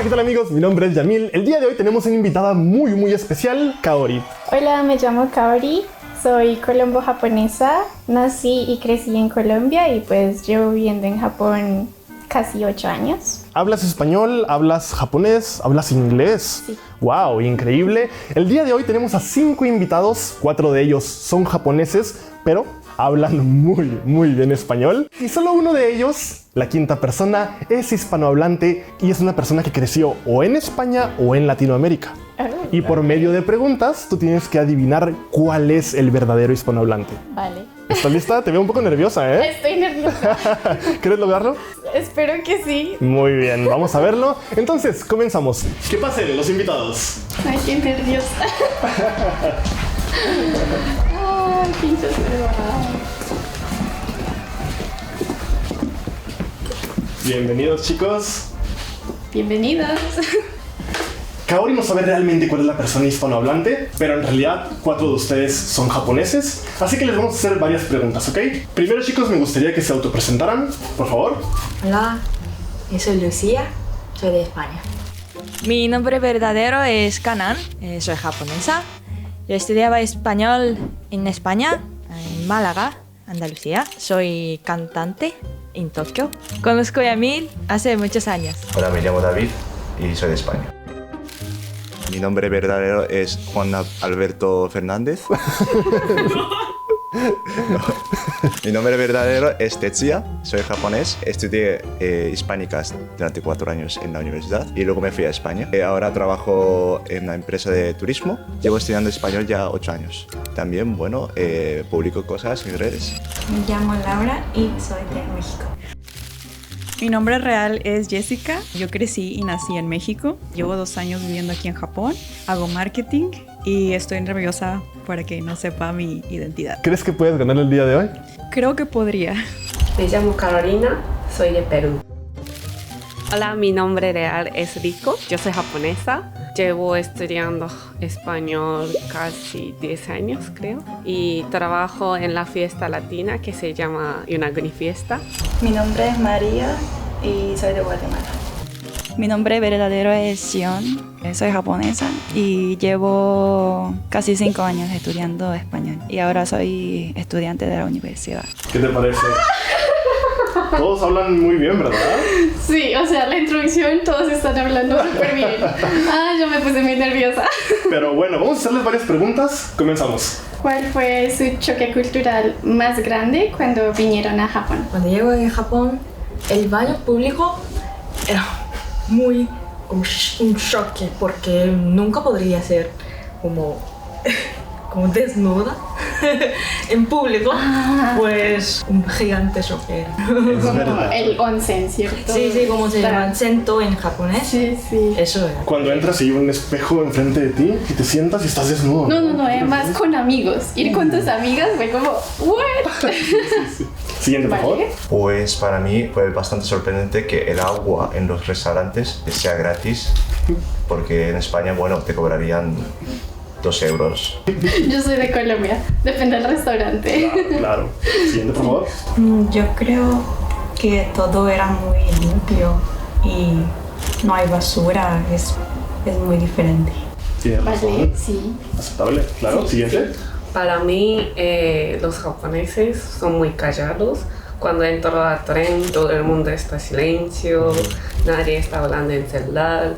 ¿qué tal amigos? Mi nombre es Yamil. El día de hoy tenemos una invitada muy especial, Kaori. Hola, me llamo Kaori, soy colombo-japonesa, nací y crecí en Colombia y pues llevo viviendo en Japón casi 8 años. ¿Hablas español? ¿Hablas japonés? ¿Hablas inglés? Sí. ¡Wow! Increíble. El día de hoy tenemos a 5 invitados, 4 de ellos son japoneses, pero hablan muy bien español. Y solo uno de ellos, la quinta persona, es hispanohablante y es una persona que creció o en España o en Latinoamérica. Y por medio de preguntas, tú tienes que adivinar cuál es el verdadero hispanohablante. Vale. ¿Estás lista? Te veo un poco nerviosa, ¿eh? Estoy nerviosa. ¿Quieres lograrlo? Espero que sí. Muy bien, vamos a verlo. Entonces, comenzamos. Que pasen los invitados. Ay, qué nerviosa. Ay, pinche cerrada. Bienvenidos, chicos. Bienvenidos. Kaori no sabe realmente cuál es la persona hispanohablante, pero en realidad 4 de ustedes son japoneses, así que les vamos a hacer varias preguntas, ¿ok? Primero, chicos, me gustaría que se autopresentaran, por favor. Hola, yo soy Lucía, soy de España. Mi nombre verdadero es Kanan, soy japonesa. Yo estudiaba español en España, en Málaga, Andalucía. Soy cantante en Tokio. Conozco a Yamil hace muchos años. Hola, me llamo David y soy de España. Mi nombre verdadero es Juan Alberto Fernández. No. Mi nombre verdadero es Tetsuya, soy japonés. Estudié hispánicas durante 4 años en la universidad y luego me fui a España. Ahora trabajo en una empresa de turismo. Llevo estudiando español ya 8 años. También, bueno, publico cosas en redes. Me llamo Laura y soy de México. Mi nombre real es Jessica, yo crecí y nací en México, llevo 2 años viviendo aquí en Japón, hago marketing y estoy nerviosa para que no sepa mi identidad. ¿Crees que puedes ganar el día de hoy? Creo que podría. Me llamo Carolina, soy de Perú. Hola, mi nombre real es Rico, yo soy japonesa. Llevo estudiando español casi 10 años, creo. Y trabajo en la fiesta latina que se llama Yonaguni Fiesta. Mi nombre es María y soy de Guatemala. Mi nombre verdadero es Sion, soy japonesa y llevo casi 5 años estudiando español. Y ahora soy estudiante de la universidad. ¿Qué te parece? Todos hablan muy bien, ¿verdad? Sí, o sea, la introducción todos están hablando súper bien. Ah, yo me puse muy nerviosa. Pero bueno, vamos a hacerles varias preguntas. Comenzamos. ¿Cuál fue su choque cultural más grande cuando vinieron a Japón? Cuando llegué a Japón, el baño público era muy un choque porque nunca podría ser como desnuda en público, pues un gigante choque. Como el onsen, ¿cierto? Sí, como se llama sento en japonés. Sí. Eso era. Cuando entras y hay un espejo enfrente de ti y te sientas y estás desnudo. No, además con amigos. Ir con tus amigas fue como, ¿what? Sí. Siguiente, por favor. Pues para mí fue bastante sorprendente que el agua en los restaurantes sea gratis, porque en España, bueno, te cobrarían 2 euros. Yo soy de Colombia, depende del restaurante. Claro. Siguiente, por favor. Yo creo que todo era muy limpio y no hay basura, es muy diferente. Tienes razón. Vale, sí. Aceptable, claro. Siguiente. Para mí, los japoneses son muy callados. Cuando entro al tren, todo el mundo está en silencio, nadie está hablando en celular.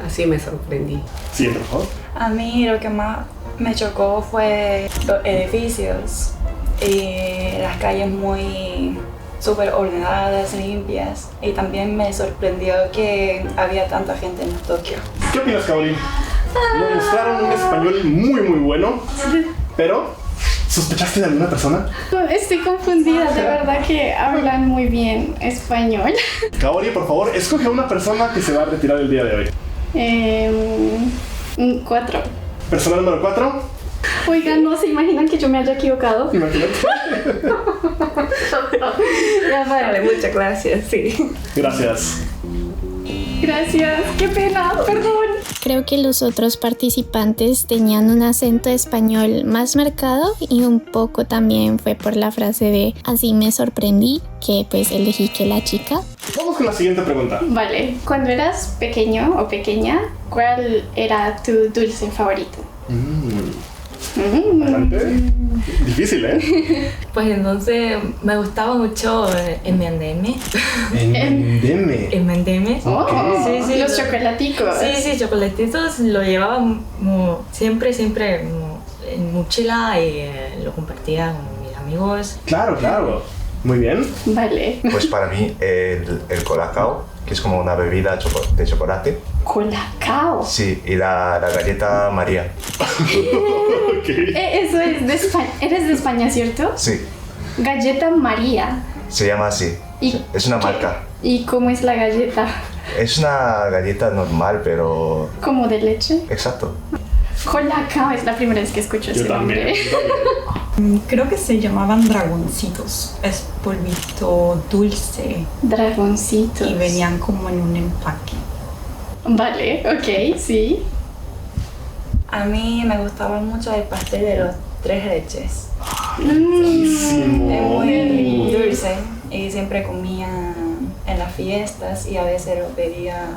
Así me sorprendí. Siguiente, por favor. A mí lo que más me chocó fue los edificios y las calles muy súper ordenadas, limpias. Y también me sorprendió que había tanta gente en Tokio. ¿Qué opinas, Kaori? Nos mostraron un español muy bueno, pero ¿sospechaste de alguna persona? Estoy confundida, de verdad que hablan muy bien español. Kaori, por favor, escoge a una persona que se va a retirar el día de hoy. 4. Persona número 4. Oigan, ¿no se imaginan que yo me haya equivocado? Imagínate. Ya Vale, vale. muchas gracias, sí. Gracias. Gracias, qué pena, perdón. Creo que los otros participantes tenían un acento español más marcado y un poco también fue por la frase de así me sorprendí que pues elegí que la chica. Vamos con la siguiente pregunta. Vale, cuando eras pequeño o pequeña, ¿cuál era tu dulce favorito? Adelante. Difícil, ¿eh? Pues entonces me gustaba mucho M&M. M&M. M&M. Oh, Sí, los chocolaticos. Sí, chocolatitos lo llevaba como siempre como en mochila y lo compartía con mis amigos. Claro. Muy bien. Vale. Pues para mí el Colacao, que es como una bebida de chocolate. Colacao. Sí, y la galleta María. Eso es de España. ¿Eres de España, cierto? Sí, Galleta María. se llama así. ¿Y Es una qué? marca. ¿Y cómo es la galleta? Es una galleta normal, pero... ¿Como de leche? Exacto. Colacao es la primera vez que escucho ese nombre. Creo que se llamaban dragoncitos. Es polvito dulce Dragoncitos. y venían como en un empaque. Vale, ok, sí. A mí me gustaba mucho el pastel de los 3 leches. Es muy dulce y siempre comía en las fiestas y a veces lo pedía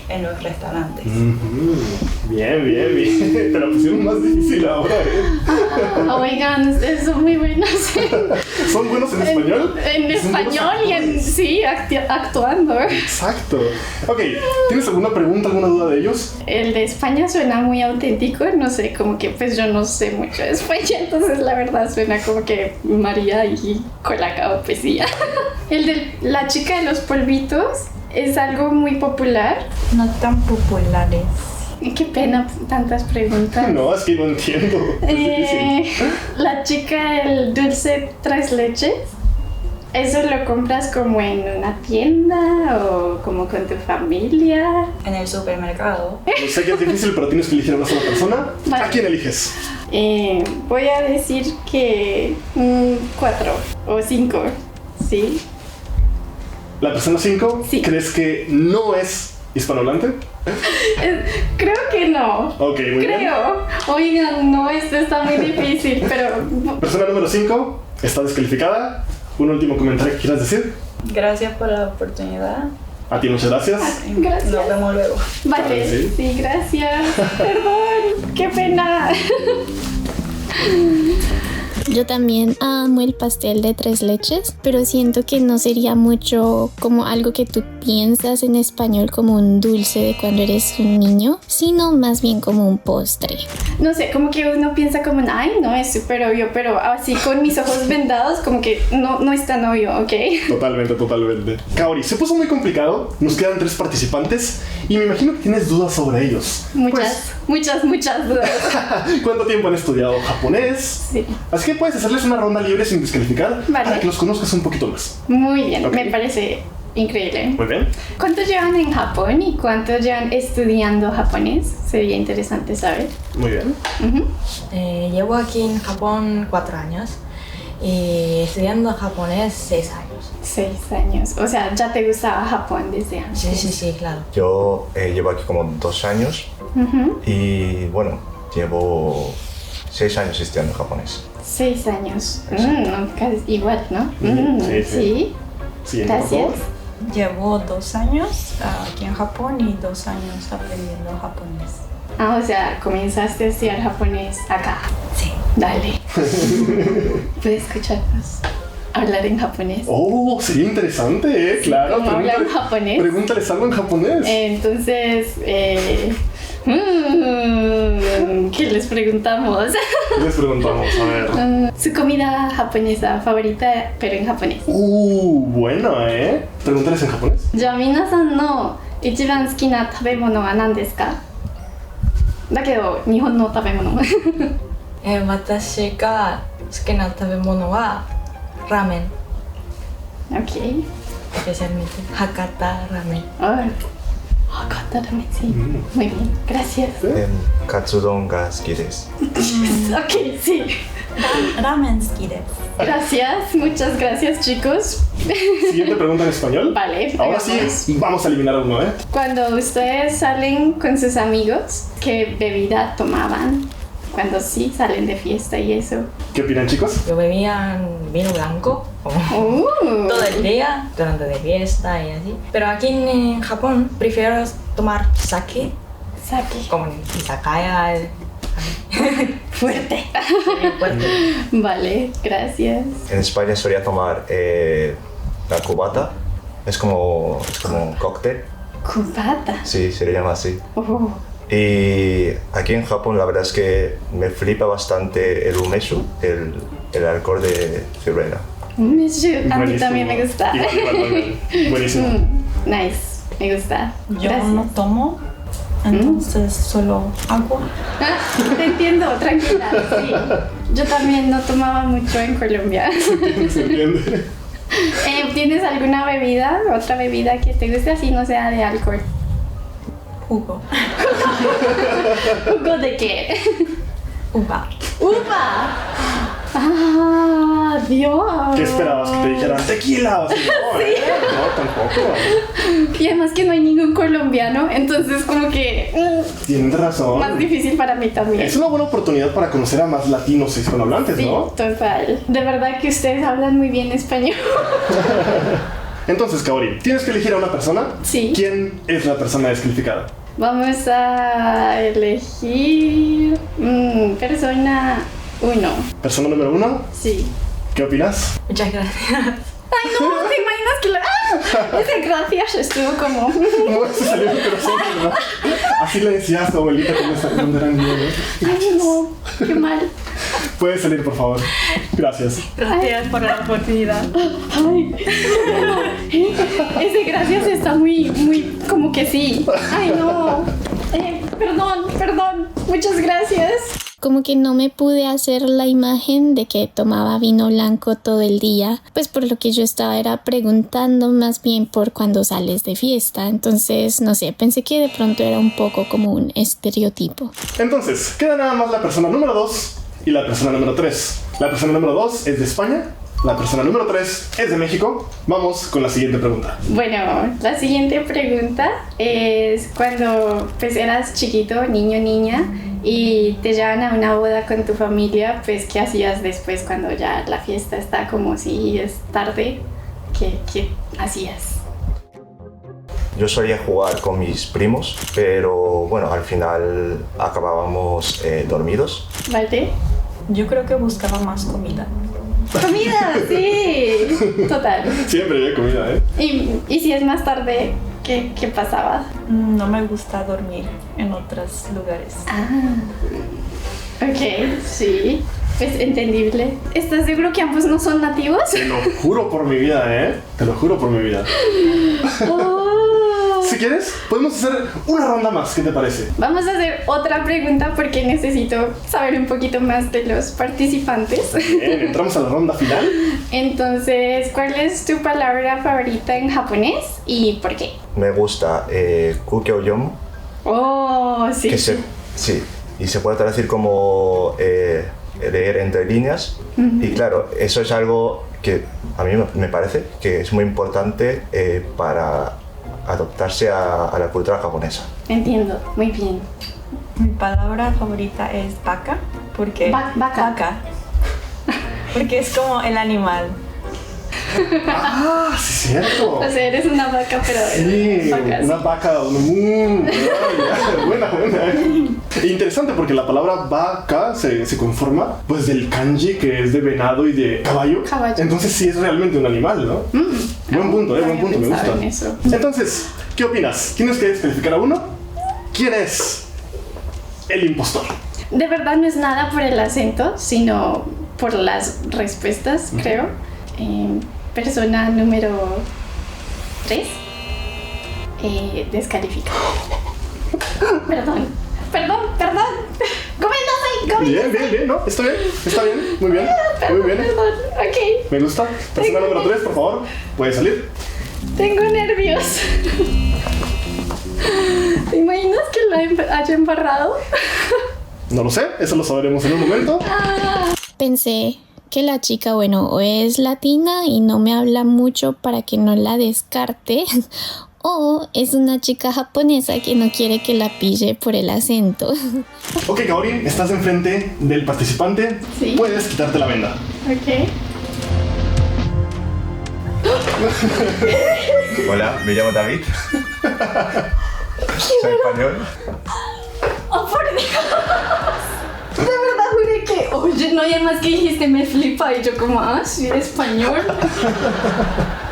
en los restaurantes. Bien. Te la pusieron más difícil ahora, ¿eh? Oigan, ustedes son muy buenos ¿Son buenos en español? en español y en sí, actuando. Exacto. Ok, ¿tienes alguna pregunta, alguna duda de ellos? El de España suena muy auténtico, no sé, como que pues yo no sé mucho de España, entonces la verdad suena como que María y Colacao, pues sí. El de la chica de los polvitos es algo muy popular. No tan populares. Qué pena, tantas preguntas. No, es que no entiendo. Es difícil. La chica del dulce 3 leches, ¿eso lo compras como en una tienda o como con tu familia? En el supermercado. No sé que es difícil, pero tienes que elegir a una sola persona. Vale. ¿A quién eliges? Voy a decir que 4 o 5, ¿sí? ¿La persona 5 Sí. crees que no es hispanohablante? Creo que no. Ok, muy bien. Creo. Oigan, no, esto está muy difícil, pero... Persona número 5 está descalificada. ¿Un último comentario que quieras decir? Gracias por la oportunidad. A ti muchas gracias. Gracias. Nos vemos luego. Vale, Sí. sí, gracias. Perdón, qué pena. Yo también amo el pastel de 3 leches, pero siento que no sería mucho como algo que tú piensas en español como un dulce de cuando eres un niño, sino más bien como un postre. No sé, como que uno piensa como, ay, no, es súper obvio, pero así con mis ojos vendados como que no es tan obvio, ¿ok? Totalmente. Kaori, se puso muy complicado. Nos quedan 3 participantes y me imagino que tienes dudas sobre ellos. Muchas dudas. ¿Cuánto tiempo han estudiado japonés? Sí. Así que puedes hacerles una ronda libre sin descalificar Vale. para que los conozcas un poquito más. Muy bien, Ok. me parece increíble. Muy bien. ¿Cuánto llevan en Japón y cuánto llevan estudiando japonés? Sería interesante saber. Muy bien. Llevo aquí en Japón 4 años y estudiando japonés 6 años. 6 años. O sea, ya te gustaba Japón desde antes. Sí, claro. Yo llevo aquí como 2 años y bueno, llevo 6 años estudiando japonés. 6 años. Casi igual, ¿no? Sí. Siguiente, por Gracias. favor. Llevo 2 años aquí en Japón y 2 años aprendiendo japonés. Ah, o sea, comenzaste a estudiar japonés acá. Sí. Dale. Puedes escucharnos hablar en japonés. Oh, sería interesante, ¿eh? Claro. ¿Cómo hablar en japonés? Pregúntales algo en japonés. Entonces, ¿qué les preguntamos? Les preguntamos, a ver. Su comida japonesa favorita, pero en japonés. Bueno, ¿eh? Pregúntales en japonés. じゃあ皆さんの一番好きな食べ物は何ですか？だけど日本の食べ物。私が好きな食べ物はラーメン。 Ok. Especialmente Hakata Ramen. Ay, Hakata ramen, sí. Muy bien, gracias. Katsudon ga suki desu. Ok, sí. Ramen suki desu. Gracias, muchas gracias, chicos. Siguiente pregunta en español. Vale, Ahora hagamos. sí, vamos a eliminar uno, ¿eh? Cuando ustedes salen con sus amigos, ¿qué bebida tomaban cuando sí salen de fiesta y eso. ¿Qué opinan, chicos? Yo bebía vino blanco como todo el día durante de fiesta y así. Pero aquí en Japón prefiero tomar sake, Sake. como en izakaya. Fuerte. Fuerte. Vale, gracias. En España solía tomar la cubata. Es como un cóctel. Cubata. Sí, se le llama así. Oh. Y aquí en Japón la verdad es que me flipa bastante el umeshu, el alcohol de cerveza. A mí Buenísimo. también me gusta. Igual. Buenísimo. Nice, me gusta. Yo Gracias. no tomo, entonces solo agua. Te entiendo, tranquila. Sí. Yo también no tomaba mucho en Colombia. ¿Se entiende? ¿Tienes alguna bebida, otra bebida que te guste así no sea de alcohol? Jugo. ¿Jugo de qué? Uva. ¡Uva! ¡Ah, Dios! ¿Qué esperabas? ¿Que te dijeran tequila? O sea, no, tampoco. Y además que no hay ningún colombiano, entonces como que Tienes razón. más difícil para mí también. Es una buena oportunidad para conocer a más latinos hispanohablantes, Sí, ¿no? total. De verdad que ustedes hablan muy bien español. Entonces, Kaori, tienes que elegir a una persona. Sí. ¿Quién es la persona descalificada? Vamos a elegir persona 1. Persona número 1. Sí. ¿Qué opinas? Muchas gracias. Ay, no, ¿te imaginas que ese gracias estuvo como... No, se salió mi corazón, ¿verdad? Así le decías a tu abuelita cuando eran niños. Ay, no, qué mal. Puedes salir, por favor. Gracias. Gracias por la oportunidad. Ay, no. Ese gracias está muy como que sí. Ay, no. Perdón. Muchas gracias. Como que no me pude hacer la imagen de que tomaba vino blanco todo el día, pues por lo que yo estaba era preguntando más bien por cuando sales de fiesta. Entonces, no sé, pensé que de pronto era un poco como un estereotipo. Entonces, queda nada más la persona número 2 y la persona número 3. La persona número 2 es de España. La persona número 3 es de México. Vamos con la siguiente pregunta. Bueno, la siguiente pregunta es cuando pues eras chiquito, niño, niña, y te llevan a una boda con tu familia, pues ¿qué hacías después cuando ya la fiesta está como si es tarde? ¿Qué hacías? Yo solía jugar con mis primos, pero bueno, al final acabábamos dormidos. ¿Vale? Yo creo que buscaba más comida. ¡Comida! Sí, total. Siempre hay comida, ¿eh? Y si es más tarde, ¿qué pasaba? No me gusta dormir en otros lugares. Ok, sí. Es entendible. ¿Estás seguro que ambos no son nativos? Te lo juro por mi vida, ¿eh? Te lo juro por mi vida. Si quieres, podemos hacer una ronda más. ¿Qué te parece? Vamos a hacer otra pregunta porque necesito saber un poquito más de los participantes. Bien, entramos a la ronda final. Entonces, ¿cuál es tu palabra favorita en japonés y por qué? Me gusta kukyo-yomu, Oh, sí. sí, y se puede traducir como leer entre líneas. Y claro, eso es algo que a mí me parece que es muy importante para adaptarse a la cultura japonesa. Entiendo, muy bien. Mi palabra favorita es vaca, porque... Vaca. Porque es como el animal. Ah, sí, cierto. O sea, eres una vaca, pero Sí, vaca, una vaca. Buena. Interesante porque la palabra vaca se conforma pues del kanji, que es de venado y de caballo. Entonces sí es realmente un animal, ¿no? Buen punto, buen punto, me gusta. Entonces, ¿qué opinas? ¿Tienes que descalificar a uno? ¿Quién es el impostor? De verdad no es nada por el acento, sino por las respuestas, creo. Persona número 3 descalifica. Perdón. Coméntame. Bien, ¿no? Está bien, muy bien. Perdón, ok. Me gusta. Persona número 3, por favor, puede salir. Tengo nervios. ¿Te imaginas que la haya embarrado? No lo sé, eso lo sabremos en un momento. Pensé que la chica, bueno, o es latina y no me habla mucho para que no la descarte, O es una chica japonesa que no quiere que la pille por el acento. Ok, Kaori, estás enfrente del participante. Sí. Puedes quitarte la venda. Ok. Hola, me llamo David. Soy español. ¡Oh, por Dios! De verdad juré que, oye, no, y además que dijiste me flipa y yo como, sí, español.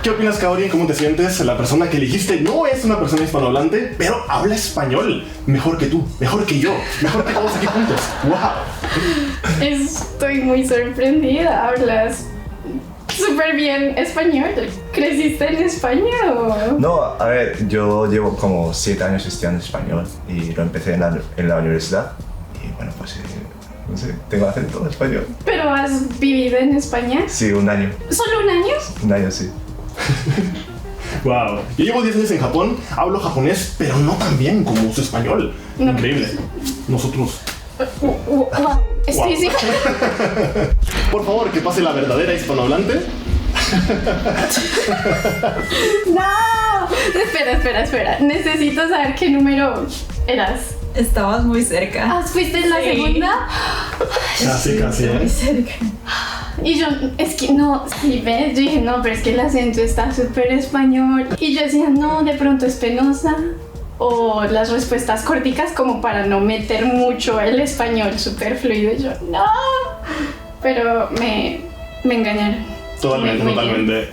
¿Qué opinas, Kaori? ¿Cómo te sientes? La persona que elegiste no es una persona hispanohablante, pero habla español. Mejor que tú, mejor que yo, mejor que todos aquí juntos. ¡Wow! Estoy muy sorprendida, hablas súper bien español. ¿Creciste en España o...? No, a ver, yo llevo como 7 años estudiando español y lo empecé en la universidad. Y bueno, pues no sé, tengo acento español. ¿Pero has vivido en España? Sí, 1 año. ¿Solo 1 año? 1 año, sí. Wow. Yo llevo 10 años en Japón, hablo japonés, pero no tan bien como uso español. No. Increíble. Nosotros. Wow. Estoy Wow. Por favor, que pase la verdadera hispanohablante. ¡No! Espera. Necesito saber qué número eras. Estabas muy cerca. ¿Fuiste en la segunda? Casi, Muy cerca. Y yo, es que no, sí, ¿ves? Yo dije, no, pero es que el acento está súper español. Y yo decía, no, de pronto es penosa. O las respuestas corticas como para no meter mucho el español súper fluido. Y yo, no. Pero me engañaron. Totalmente, Muy totalmente.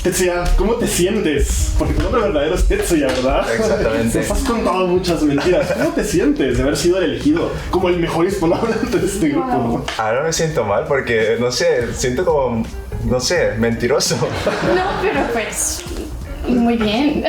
Tetsuya, ¿cómo te sientes? Porque tu nombre verdadero es Tetsuya, ¿verdad? Exactamente. Nos has contado muchas mentiras. ¿Cómo te sientes de haber sido el elegido como el mejor hispanohablante de este grupo? Wow. Ahora me siento mal porque, no sé, siento como, no sé, mentiroso. No, pero pues muy bien.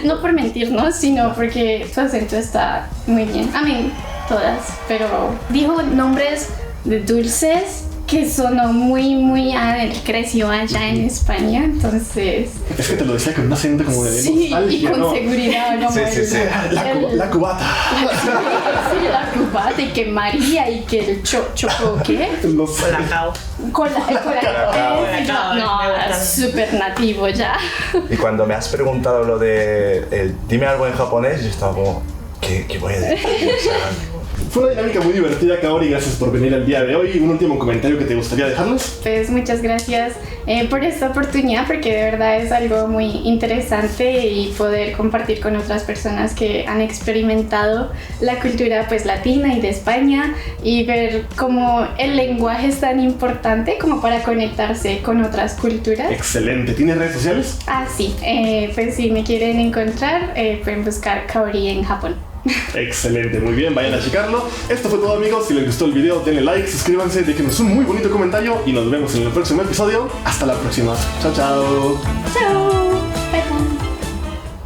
No por mentirnos, sino porque tu acento está muy bien. A mí, todas. Pero dijo nombres de dulces que sonó muy él creció allá en España, entonces... Es que te lo decía con un acento como de Sí, y nostalgia, con ¿no? seguridad. Como Sí. La cubata. Sí, la cubata y que María y que el choco, ¿qué? No sé. El colacao. No, súper nativo ya. Y cuando me has preguntado lo de dime algo en japonés, yo estaba como, ¿qué voy a decir? O sea, Fue una dinámica muy divertida, Kaori. Gracias por venir el día de hoy. ¿Un último comentario que te gustaría dejarnos? Pues muchas gracias por esta oportunidad, porque de verdad es algo muy interesante y poder compartir con otras personas que han experimentado la cultura pues latina y de España y ver cómo el lenguaje es tan importante como para conectarse con otras culturas. Excelente. ¿Tienes redes sociales? Sí, pues si me quieren encontrar pueden buscar Kaori en Japón. Excelente, muy bien, vayan a checarlo. Esto fue todo, amigos. Si les gustó el video, denle like, suscríbanse, déjenos un muy bonito comentario y nos vemos en el próximo episodio. Hasta la próxima. Chao, chao. ¡Chao!